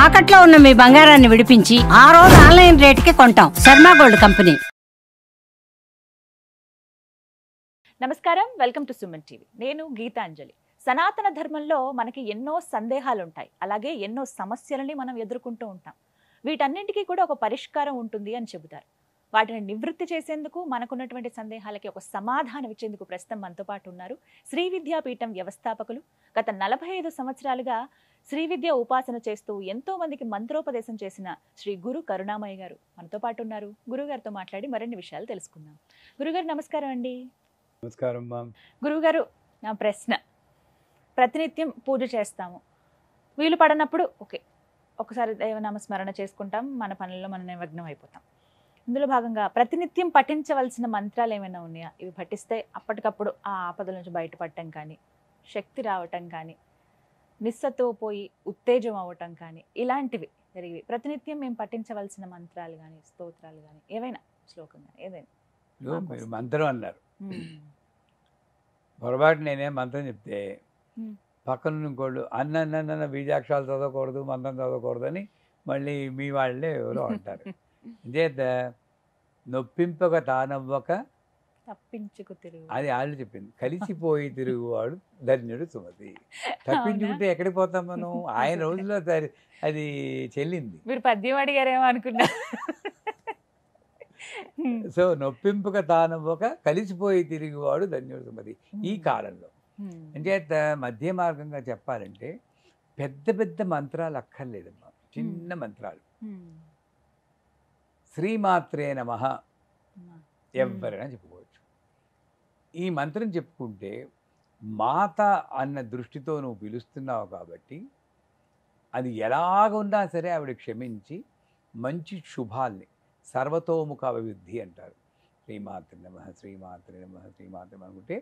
తాకట్లో ఉన్న మీ బంగారాన్ని విడిపించి ఆ రోజు ఆన్లైన్ రేటుకి కొంటాం. Sharma gold company. నమస్కారం, వెల్కమ్ టు సుమన్ టీవీ. నేను గీతాంజలి. సనాతన ధర్మంలో మనకి ఎన్నో సందేహాలు ఉంటాయి, అలాగే ఎన్నో సమస్యలని మనం ఎదుర్కొంటూ ఉంటాం. వీటన్నింటికీ కూడా ఒక పరిష్కారం ఉంటుంది అని చెబుతారు. వాటిని నివృత్తి చేసేందుకు, మనకున్నటువంటి సందేహాలకి ఒక సమాధానం ఇచ్చేందుకు ప్రస్తుతం మనతో పాటు ఉన్నారు శ్రీ విద్యాపీఠం వ్యవస్థాపకులు. గత 45 సంవత్సరాలుగా శ్రీ విద్య ఉపాసన చేస్తూ ఎంతో మందికి మంత్రోపదేశం చేసిన శ్రీ గురు కరుణామయ్య గారు మనతో పాటు ఉన్నారు. గురుగారితో మాట్లాడి మరిన్ని విషయాలు తెలుసుకుందాం. గురుగారు నమస్కారం అండి. నమస్కారం. గురుగారు, నా ప్రశ్న, ప్రతినిత్యం పూజ చేస్తాము, వీలు పడనప్పుడు ఒకసారి దైవనామస్మరణ చేసుకుంటాం, మన పనుల్లో మనం నిమగ్నం అయిపోతాం. ఇందులో భాగంగా ప్రతినిత్యం పఠించవలసిన మంత్రాలు ఏమైనా ఉన్నాయా? ఇవి పఠిస్తే అప్పటికప్పుడు ఆ ఆపదల నుంచి బయటపడటం కానీ, శక్తి రావటం కానీ, నిస్సతో పోయి ఉత్తేజం అవ్వటం కానీ, ఇలాంటివి జరిగి ప్రతినిత్యం మేము పఠించవలసిన మంత్రాలు కానీ, స్తోత్రాలు కానీ, ఏవైనా శ్లోకం కానీ ఏదైనా? మీరు మంత్రం అన్నారు, పొరపాటు నేనే మంత్రం చెప్తే పక్కన ఇంకోళ్ళు అన్న బీజాక్షరాలు చదవకూడదు, మంత్రం చదవకూడదు అని మళ్ళీ మీ వాళ్ళే ఎవరో అంటారు. చేత నొప్పింపక తానవ్వక తప్పించుకు తిరుగు, అది వాళ్ళు చెప్పింది. కలిసిపోయి తిరుగువాడు ధన్యుడు సుమతి. తప్పించుకుంటే ఎక్కడికి పోతాం మనం? ఆయన రోజుల్లో అది చెల్లింది. మీరు పద్యం అడిగారేమో అనుకున్నా. సో నొప్పింపక తానవ్వక కలిసిపోయి తిరిగివాడు ధన్యుడు సుమతి. ఈ కాలంలో అంచేత మధ్య మార్గంగా చెప్పాలంటే పెద్ద పెద్ద మంత్రాలు అక్కర్లేదమ్మా, చిన్న మంత్రాలు. శ్రీమాత్రే నమః ఎవరైనా చెప్పుకోవచ్చు. ఈ మంత్రం చెప్పుకుంటే మాత అన్న దృష్టితో నువ్వు పిలుస్తున్నావు కాబట్టి అది ఎలాగున్నా సరే ఆవిడ క్షమించి మంచి శుభాల్ని, సర్వతోముఖ అభివృద్ధి అంటారు. శ్రీమాత్రే నమః, శ్రీమాత్రే నమః, శ్రీమాత్రే అనుకుంటే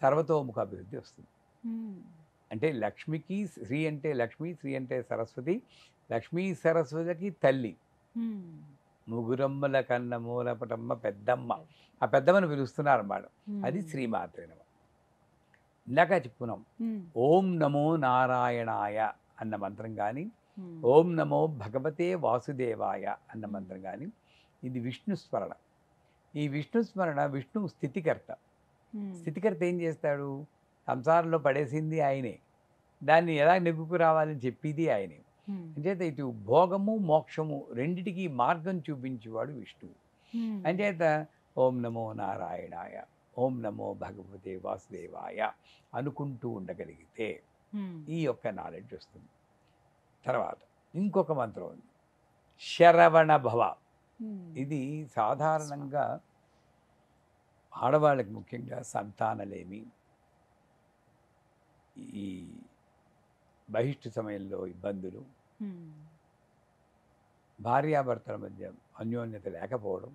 సర్వతోముఖ అభివృద్ధి వస్తుంది. అంటే లక్ష్మికి, శ్రీ అంటే లక్ష్మి, శ్రీ అంటే సరస్వతి, లక్ష్మీ సరస్వతికి తల్లి, ముగురమ్మల కన్న మూలపటమ్మ పెద్దమ్మ, ఆ పెద్దమ్మను పిలుస్తున్నారు అన్నమాట. అది శ్రీమాత్రే నమః. ఇందాక చెప్పుకున్నాం ఓం నమో నారాయణాయ అన్న మంత్రం కానీ, ఓం నమో భగవతే వాసుదేవాయ అన్న మంత్రం కానీ, ఇది విష్ణు స్మరణ. ఈ విష్ణు స్మరణ విష్ణు స్థితికర్త. స్థితికర్త ఏం చేస్తాడు? సంసారంలో పడేసింది ఆయనే, దాన్ని ఎలా నెగ్గుకు రావాలని చెప్పేది ఆయనే. అంచేత ఇటు భోగము మోక్షము రెండిటికి మార్గం చూపించేవాడు విష్ణువు. అంచేత ఓం నమో నారాయణాయ, ఓం నమో భగవతే వాసుదేవాయ అనుకుంటూ ఉండగలిగితే ఈ యొక్క నాలెడ్జ్ వస్తుంది. తర్వాత ఇంకొక మంత్రం ఉంది, శరవణ భవ. ఇది సాధారణంగా ఆడవాళ్ళకి ముఖ్యంగా సంతానలేమి, ఈ బహిష్టు సమయంలో ఇబ్బందులు, భార్యాభర్తల మధ్య అన్యోన్యత లేకపోవడం,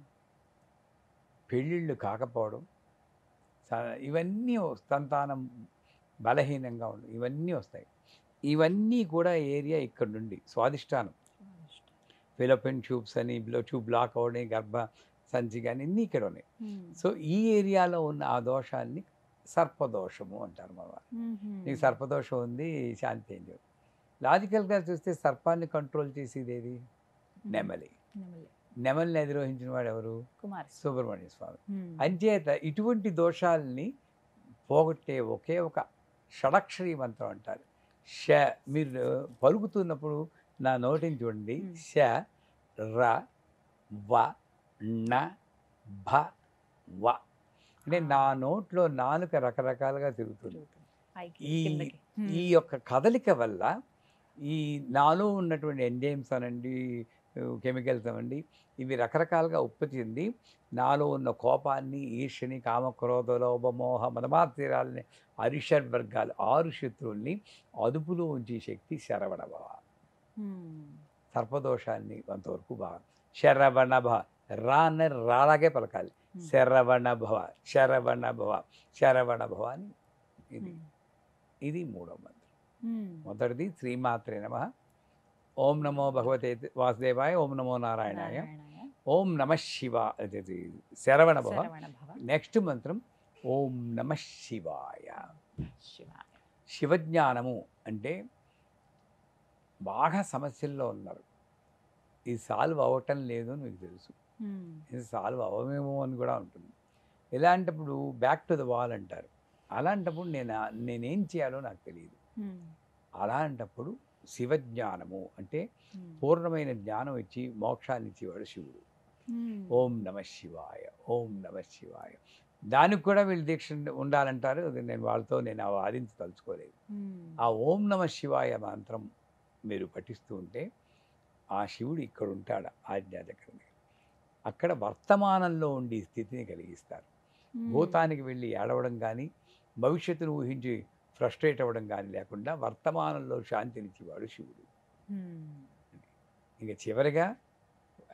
పెళ్ళిళ్ళు కాకపోవడం, ఇవన్నీ సంతానం బలహీనంగా ఉండడం, ఇవన్నీ వస్తాయి. ఇవన్నీ కూడా ఏరియా ఇక్కడ నుండి స్వాదిష్టానం, ఫిలోపియన్ ట్యూబ్స్ అని, ట్యూబ్ బ్లాక్ అవడం, గర్భ సంచి కానీ ఇన్ని ఇక్కడ ఉన్నాయి. సో ఈ ఏరియాలో ఉన్న ఆ దోషాన్ని సర్పదోషము అంటారు. మా వారు, నీకు సర్పదోషం ఉంది, శాంతి ఏం లేదు. లాజికల్గా చూస్తే సర్పాన్ని కంట్రోల్ చేసేది ఏది? నెమలి. నెమలిని అధిరోహించిన వాడు ఎవరు? సుబ్రహ్మణ్య స్వామి. అంచేత ఇటువంటి దోషాలని పోగొట్టే ఒకే ఒక షడక్షరీ మంత్రం అంటారు. ష. మీరు పలుకుతున్నప్పుడు నా నోటిని చూడండి. ష, ర, వ, ణ, భ, వ. అంటే నా నోట్లో నాలుక రకరకాలుగా తిరుగుతుంది. ఈ యొక్క కదలిక వల్ల ఈ నాలో ఉన్నటువంటి ఎంజైమ్స్ అనండి, కెమికల్స్ అనండి, ఇవి రకరకాలుగా ఉత్పత్తి చెంది నాలో ఉన్న కోపాన్ని, ఈర్ష్యని, కామక్రోధ లోభమోహ మదమాత్రాలని, అరిషడ్వర్గాలు 6 శత్రువుల్ని అదుపులో ఉంచే శక్తి శరవణ భవ. సర్పదోషాన్ని కొంతవరకు బాగా శరవణ భవ, రాన్న రాలాగే పలకాలి. శరవణ భవ, శరవణ భవ, శరవణ భవ అని. ఇది మూడవ మంత్రం. మొదటిది శ్రీమాత్రే నమః, ఓం నమో భగవతే వాసుదేవాయ, ఓం నమో నారాయణాయ, ఓం నమ శివ, శరవణ భవ. నెక్స్ట్ మంత్రం ఓం నమ శివాయ. శివజ్ఞానము అంటే బాగా సమస్యల్లో ఉన్నారు, ఇది సాల్వ్ అవ్వటం లేదు అని మీకు తెలుసు, ఉమ్, ఇది సాల్వ్ అవ్వమేమో అని కూడా ఉంటుంది. ఇలాంటప్పుడు బ్యాక్ టు ద వాల్ అంటారు. అలాంటప్పుడు నేనేం చేయాలో నాకు తెలియదు. ఉమ్, అలాంటప్పుడు శివజ్ఞానము అంటే ఉమ్, పూర్ణమైన జ్ఞానం ఇచ్చి మోక్షాన్ని ఇచ్చేవాడు శివుడు. ఉమ్, ఓం నమ శివాయ, ఓం నమ శివాయ. దానికి కూడా వీళ్ళు దీక్ష ఉండాలంటారు. అది నేను వాదించదలుచుకోలేదు. ఉమ్, ఆ ఓం నమ శివాయ మంత్రం మీరు పఠిస్తూ ఉంటే ఆ శివుడు ఇక్కడ ఉంటాడు ఆజ్ఞాచక్రంగా. అక్కడ వర్తమానంలో ఉండి స్థితిని కలిగిస్తారు. ఉమ్, భూతానికి వెళ్ళి ఏడవడం కానీ భవిష్యత్తును ఊహించి ఫ్రస్ట్రేట్ అవ్వడం కానీ లేకుండా వర్తమానంలో శాంతినిచ్చేవాడు శివుడు. ఉమ్, ఇంక చివరిగా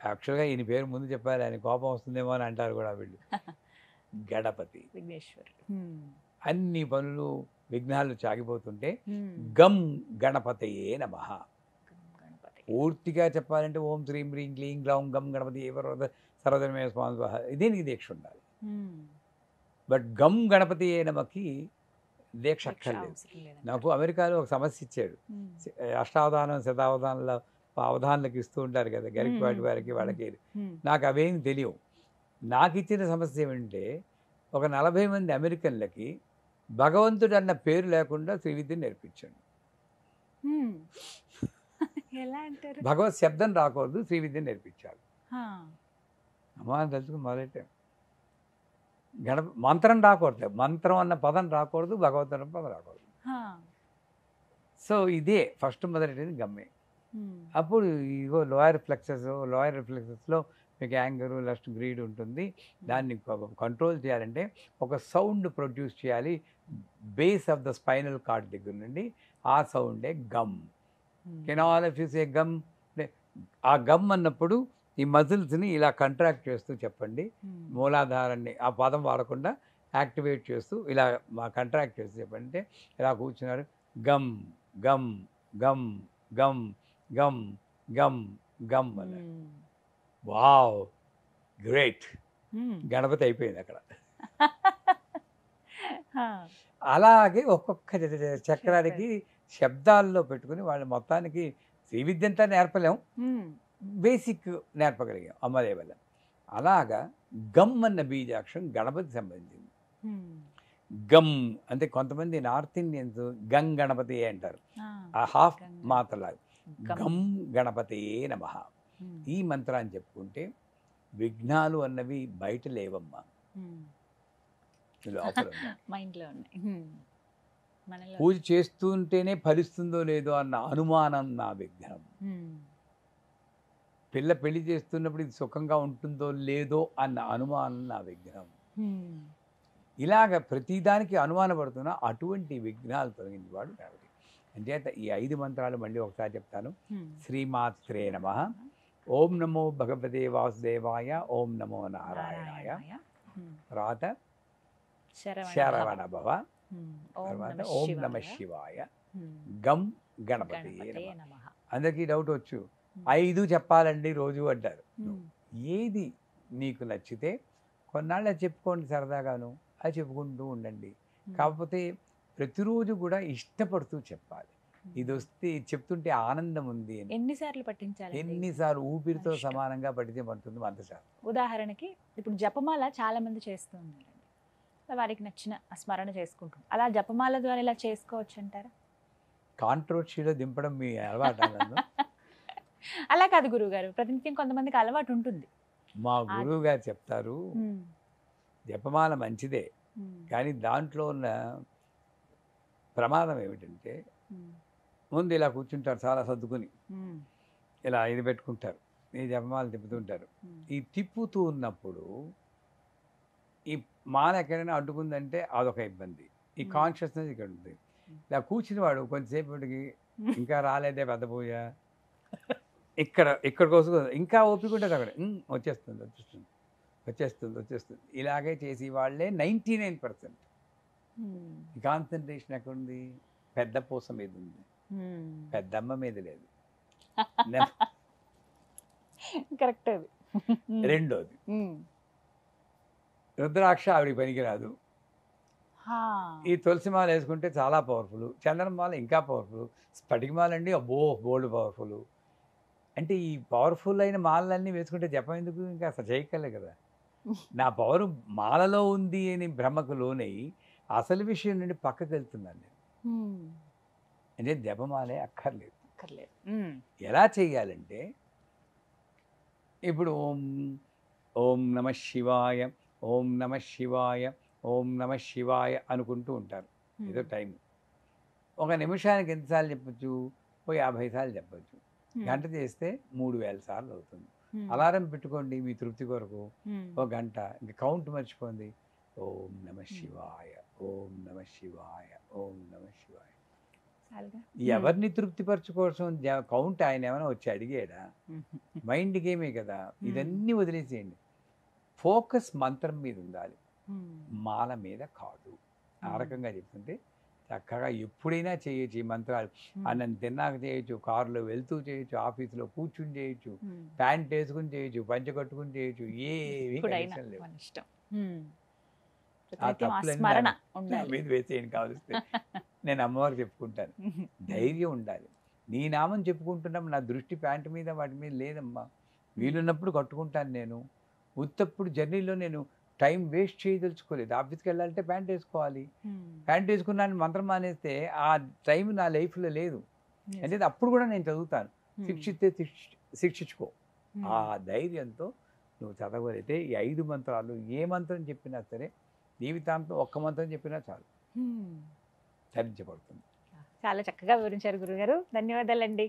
యాక్చువల్గా ఈయన పేరు ముందు చెప్పారు, ఆయన కోపం వస్తుందేమో అని అంటారు కూడా వీళ్ళు. గణపతి. విఘ్నేశ్వర్. ఉమ్, అన్ని పనులు విఘ్నాలు చాగిపోతుంటే ఉమ్, గం గణపతయే నమః. గణపతి. పూర్తిగా చెప్పాలంటే ఓం శ్రీం హ్రీం క్లీం గ్లౌం గం గణపతి సర్వధర్మే స్వామి స్వాహ దీనికి దీక్ష ఉండాలి. ఉమ్, బట్ గం గణపతియే నమకి దీక్ష అక్కర్లేదు. అవసరం లేదంటారు. నాకు అమెరికాలో ఒక సమస్య ఇచ్చాడు. ఉమ్, అష్టావధానం శతావధానంలో అవధానాలకు ఇస్తూ ఉంటారు కదా గరికపాటి వారికి వాళ్ళకి. ఉమ్, నాకు అవేమి తెలియవు. నాకు ఇచ్చిన సమస్య ఏమంటే ఒక 40 మంది అమెరికన్లకి భగవంతుడు అన్న పేరు లేకుండా శ్రీవిద్యను నేర్పించాను. ఉమ్. ఎలా అంటారు? భగవత్ శబ్దం రాకూడదు, శ్రీవిద్యను నేర్పించాడు. హా, అమ్మా అని తెలుసుకుని మొదలెట్టాం. మంత్రం రాకూడదు, మంత్రం అన్న పదం రాకూడదు, భగవంతుడు అన్న పదం రాకూడదు. హా, సో ఇదే ఫస్ట్ మొదలెట్టేది గమ్మే. ఉమ్, అప్పుడు ఇగో లోయర్ రిఫ్లెక్సెస్లో మీకు యాంగరు లస్ట్ గ్రీడ్ ఉంటుంది. దాన్ని కంట్రోల్ చేయాలంటే ఒక సౌండ్ ప్రొడ్యూస్ చేయాలి base of the spinal cord దగ్గర నుండి. ఆ సౌండే gum. Um, can all of you say gum? ఆ గమ్ అన్నప్పుడు ఈ మజిల్స్ని ఇలా కంట్రాక్ట్ చేస్తూ చెప్పండి. ఉమ్, మూలాధారాన్ని ఆ పదం వాడకుండా యాక్టివేట్ చేస్తూ ఇలా కంట్రాక్ట్ చేస్తూ చెప్పండి. అంటే ఇలా కూర్చున్నారు, గమ్ గమ్ గమ్ గమ్ గమ్ గమ్ గమ్ అన్నారు. Um, wow, great, um. Ganapati అయిపోయింది అక్కడ. హా, అలాగే ఒక్కొక్క చక్రానికి శబ్దాల్లో పెట్టుకుని వాళ్ళు మొత్తానికి శ్రీ విద్య అంతా నేర్పలేం, ఉమ్, బేసిక్ నేర్పగలిగాం అమ్మదే వల్ల. అలాగా గమ్ అన్న బీజాక్షరం గణపతి సంబంధించింది. ఉమ్, గమ్ అంటే కొంతమంది నార్త్ ఇండియన్స్ గంగ్ గణపతి అంటారు, ఆ, ఆ హాఫ్ గం మాత్రలాగా. గమ్. గమ్ గణపతియే నమః. ఉమ్, ఈ మంత్రాన్ని చెప్పుకుంటే విఘ్నాలు అన్నవి బయట లేవమ్మా, ఉమ్. లోపల ఉన్నాయి. మైండ్లో ఉన్నాయి. ఉమ్, మనలో. పూజ చేస్తుంటేనే ఫలిస్తుందో లేదో అన్న అనుమానం నా విఘ్నం. ఉమ్, పిల్ల పెళ్లి చేస్తున్నప్పుడు ఇది సుఖంగా ఉంటుందో లేదో అన్న అనుమానం నా విఘ్నం. ఉమ్, ఇలాగ ప్రతిదానికి అనుమానపడుతున్నా అటువంటి విఘ్నాలు తొలగించేవాడు కాబట్టి. అంచేత ఈ 5 మంత్రాలు మళ్ళీ ఒకసారి చెప్తాను. ఉమ్. శ్రీమాత్రే నమః, ఓం నమో భగవతే వాసుదేవాయ, ఓం నమో నారాయణాయ, నారాయణాయ. ఉమ్, తర్వాత శరవణ శరవణ భవ. భవ, ఉమ్, ఓం తర్వాత నమః ఓం నమ శివాయ. శివాయ, ఉమ్, గం గణపతి గణపతే నమః. నమః. అందరికీ డౌట్ వచ్చు, 5 చెప్పాలండి రోజు అంటారు. ఉమ్, ఏది నీకు నచ్చితే కొన్నాళ్ళు అది చెప్పుకోండి, సరదాగాను అది చెప్పుకుంటూ ఉండండి. ఉమ్, కాకపోతే ప్రతిరోజు కూడా ఇష్టపడుతూ చెప్పాలి. ఇది వస్తే ఇది చెప్తుంటే ఆనందం ఉంది అని. ఎన్నిసార్లు పట్టించాలి? ఎన్నిసార్లు ఊపిరితో ఇష్టం. సమానంగా పడితే పడుతుంది మంత్రశాస్త్రం. ఉదాహరణకి ఇప్పుడు జపమాల చాలా మంది చేస్తూ ఉన్నారండి, వారికి నచ్చిన స్మరణ చేసుకుంటాం. అలా జపమాల ద్వారా ఇలా చేసుకోవచ్చు అంటారా? కాంట్రోవర్సీలో దింపడం మీ అలవాటు నన్ను. అలా కాదు గురువుగారు, ప్రతినిత్యం కొంతమందికి అలవాటు ఉంటుంది. మా గురువు గారు చెప్తారు, ఉమ్, జపమాల మంచిదే, ఉమ్, కానీ దాంట్లో ఉన్న ప్రమాదం ఏమిటంటే ఉమ్, ముందు ఇలా కూర్చుంటారు చాలా సర్దుకుని, ఉమ్, ఇలా ఇది పెట్టుకుంటారు, ఈ జపమాల తిప్పుతుంటారు. ఉమ్, ఈ తిప్పుతూ ఉన్నప్పుడు ఈ మాల ఎక్కడైనా అడ్డుకుందంటే అదొక ఇబ్బంది. ఈ కాన్షియస్నెస్ ఇక్కడ ఉంది. ఇలా కూర్చుని వాడు కొంతసేపటికి ఇంకా రాలేదే పెద్ద పూజ, ఇక్కడ కోసం ఇంకా ఓపిక ఉంటుంది అక్కడ, వచ్చేస్తుంది. ఇలాగే చేసి వాళ్ళే 99%. ఉమ్, ఈ కాన్సన్ట్రేషన్ ఎక్కడుంది? పెద్ద పూస మీద ఉంది, ఉమ్. పెద్దమ్మ మీద లేదు. కరెక్ట్ అది. రెండోది ఉమ్, రుద్రాక్ష ఆవిడికి పనికిరాదు. హా. ఈ తులసి మాల వేసుకుంటే చాలా పవర్ఫుల్, చందనం మాల ఇంకా పవర్ఫుల్, స్ఫటిక మాల అండి అబ్బో బోల్డ్ పవర్ఫుల్. అంటే ఈ పవర్ఫుల్ అయిన మాలలన్నీ వేసుకుంటే జపం ఎందుకు, ఇంకా అసలు చేయగలే కదా. నా పవర్ మాలలో ఉంది అని భ్రమకు లోనై అసలు విషయం నుండి పక్కకు వెళ్తున్నాను నేను. హ్మ్. అంటే జపమాలే అక్కర్లేదు. అక్కర్లేదు. ఎలా చేయాలంటే ఇప్పుడు ఓం ఓం నమ శివాయ, ఓం నమ శివాయ, ఓం నమ శివాయ అనుకుంటూ ఉంటారు. ఏదో టైం ఒక నిమిషానికి ఎన్నిసార్లు చెప్పచ్చు, ఓ 50 సార్లు చెప్పచ్చు. గంట చేస్తే 3000 సార్లు అవుతుంది. అలారం పెట్టుకోండి మీ తృప్తి కొరకు, ఒక గంట. ఇంక కౌంట్ మర్చిపోండి. ఓం నమ శివాయ, ఓం నమ శివాయ, ఓం నమ శివాయ. ఎవరిని తృప్తిపరచుకోసం కౌంట్ ఆయన ఏమైనా వచ్చి అడిగాడా? మైండ్ గేమే కదా. ఇదన్నీ వదిలేసేయండి. ఫోకస్ మంత్రం మీద ఉండాలి, మాల మీద కాదు. ఆ రకంగా చెప్తుంటే చక్కగా ఎప్పుడైనా చేయొచ్చు ఈ మంత్రాలు. అన్నం తిన్నాక చేయొచ్చు, కారులో వెళ్తూ చేయొచ్చు, ఆఫీసులో కూర్చుని చేయొచ్చు, ప్యాంట్ వేసుకుని చేయొచ్చు, పంచ కట్టుకుని చేయొచ్చు, ఏవి కండిషన్ లేవు. ఆ స్మరణ తప్పులన్నీ మీద వేసేయండి కావలిస్తే. నేను అమ్మవారికి చెప్పుకుంటాను, ధైర్యం ఉండాలి. నీ నామం చెప్పుకుంటున్నప్పుడు నా దృష్టి ప్యాంటు మీద వాటి మీద లేదమ్మా. వీలున్నప్పుడు కట్టుకుంటాను నేను. ఉత్తప్పుడు జర్నీలో నేను టైం వేస్ట్ చేయదలుచుకోలేదు. ఆఫీస్కి వెళ్ళాలంటే ప్యాంట్ వేసుకోవాలి. ప్యాంట్ వేసుకున్నాను మంత్రం మానేస్తే ఆ టైం నా లైఫ్లో లేదు. అంటే అప్పుడు కూడా నేను చదువుతాను, శిక్షిస్తే శిక్షించుకో. ఆ ధైర్యంతో నువ్వు చదవగలిగితే ఈ 5 మంత్రాలు ఏ మంత్రం చెప్పినా సరే, జీవితాంతం ఒక్క మంత్రం చెప్పినా చాలు, ధరించబడుతుంది. చాలా చక్కగా వివరించారు గురుగారు. ధన్యవాదాలండి.